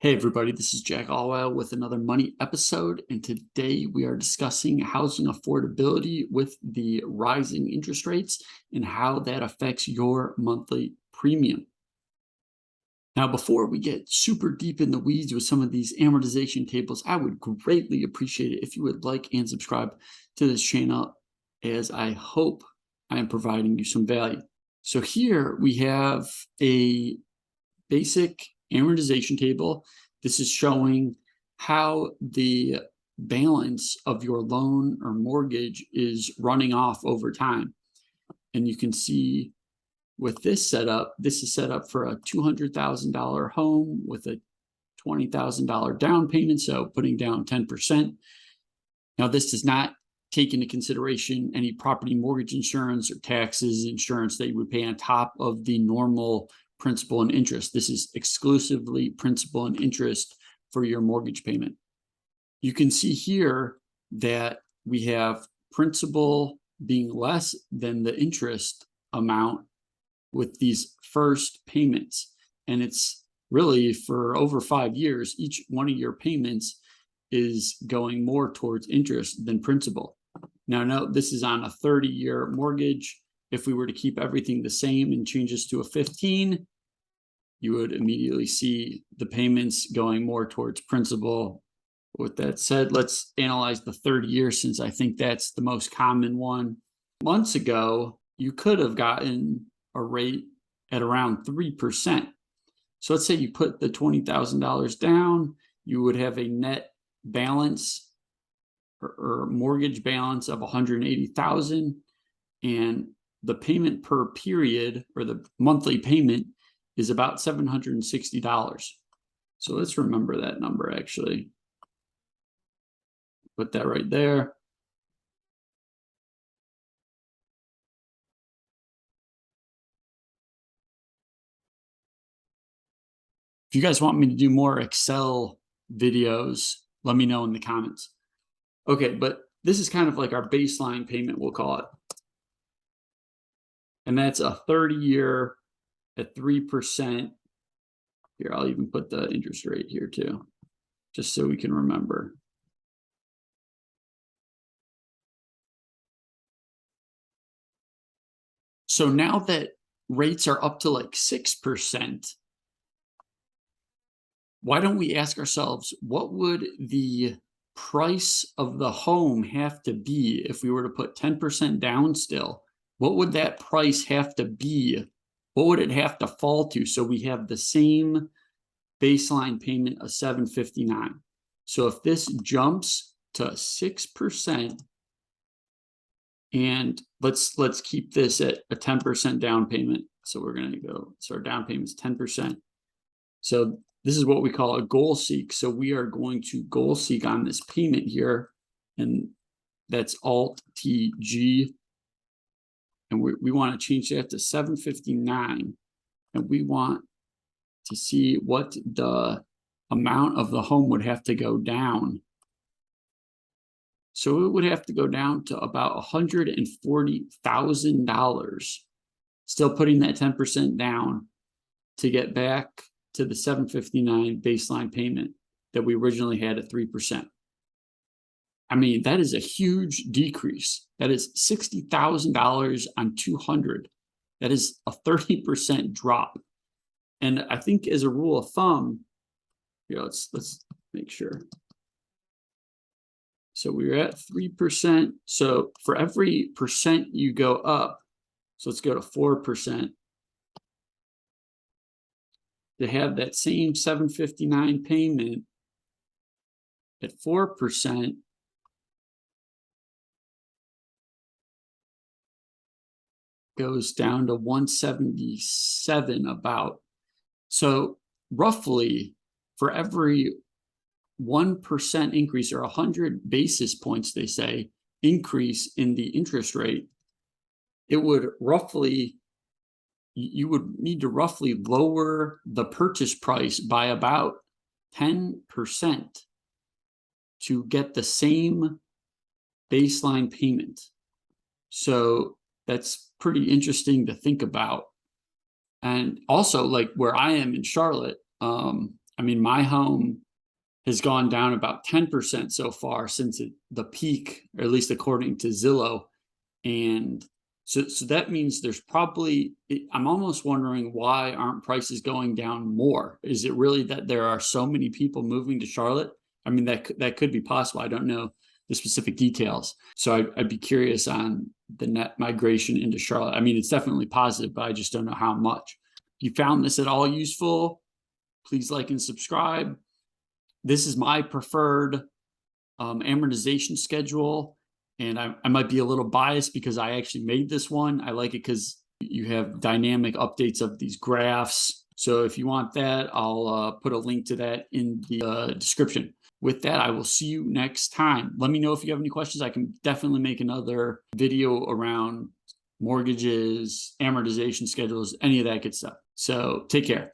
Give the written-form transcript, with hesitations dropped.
Hey everybody, this is Jack Allwell with another money episode, and today we are discussing housing affordability with the rising interest rates and how that affects your monthly premium. Now, before we get super deep in the weeds with some of these amortization tables, I would greatly appreciate it if you would like and subscribe to this channel, as I hope I am providing you some value. So here we have a basic amortization table. This is showing how the balance of your loan or mortgage is running off over time. And you can see with this setup, this is set up for a $200,000 home with a $20,000 down payment, so putting down 10%. Now, this does not take into consideration any property mortgage insurance or taxes, insurance that you would pay on top of the normal principal and interest. This is exclusively principal and interest for your mortgage payment. You can see here that we have principal being less than the interest amount with these first payments. And it's really for over 5 years, each one of your payments is going more towards interest than principal. Now, note this is on a 30-year mortgage. If we were to keep everything the same and change this to a 15, you would immediately see the payments going more towards principal. With that said, let's analyze the 30 years, since I think that's the most common one. Months ago, you could have gotten a rate at around 3%. So let's say you put the $20,000 down, you would have a net balance or mortgage balance of $180,000, and the payment per period, or the monthly payment, is about $760. So let's remember that number, actually. Put that right there. If you guys want me to do more Excel videos, let me know in the comments. Okay, but this is kind of like our baseline payment, we'll call it. And that's a 30-year at 3%. Here, I'll even put the interest rate here too, just so we can remember. So now that rates are up to like 6%, why don't we ask ourselves, what would the price of the home have to be if we were to put 10% down still? What would that price have to be? What would it have to fall to so we have the same baseline payment of $759? So if this jumps to 6%, and let's keep this at a 10% down payment. So we're going to go, so our down payment is 10%. So this is what we call a goal seek. So we are going to goal seek on this payment here, and that's Alt TG. And we want to change that to 759. And we want to see what the amount of the home would have to go down. So it would have to go down to about $140,000, still putting that 10% down, to get back to the $759 baseline payment that we originally had at 3%. I mean, that is a huge decrease. That is $60,000 on 200. That is a 30% drop. And I think, as a rule of thumb, let's make sure. So we're at 3%. So for every percent you go up, so let's go to 4%, to have that same $759 payment at 4%, goes down to 177 about. So roughly, for every 1% increase, or 100 basis points, they say, increase in the interest rate, it would roughly, you would need to roughly lower the purchase price by about 10% to get the same baseline payment. So that's pretty interesting to think about. And also, like where I am in Charlotte, I mean, my home has gone down about 10% so far since the peak, or at least according to Zillow. And so that means there's probably, I'm almost wondering, why aren't prices going down more? Is it really that there are so many people moving to Charlotte? I mean, that could be possible. I don't know the specific details. So I'd be curious on the net migration into Charlotte. I mean, it's definitely positive, but I just don't know how much. If you found this at all useful, please like and subscribe. This is my preferred amortization schedule. And I might be a little biased because I actually made this one. I like it because you have dynamic updates of these graphs. So if you want that, I'll put a link to that in the description. With that, I will see you next time. Let me know if you have any questions. I can definitely make another video around mortgages, amortization schedules, any of that good stuff. So take care.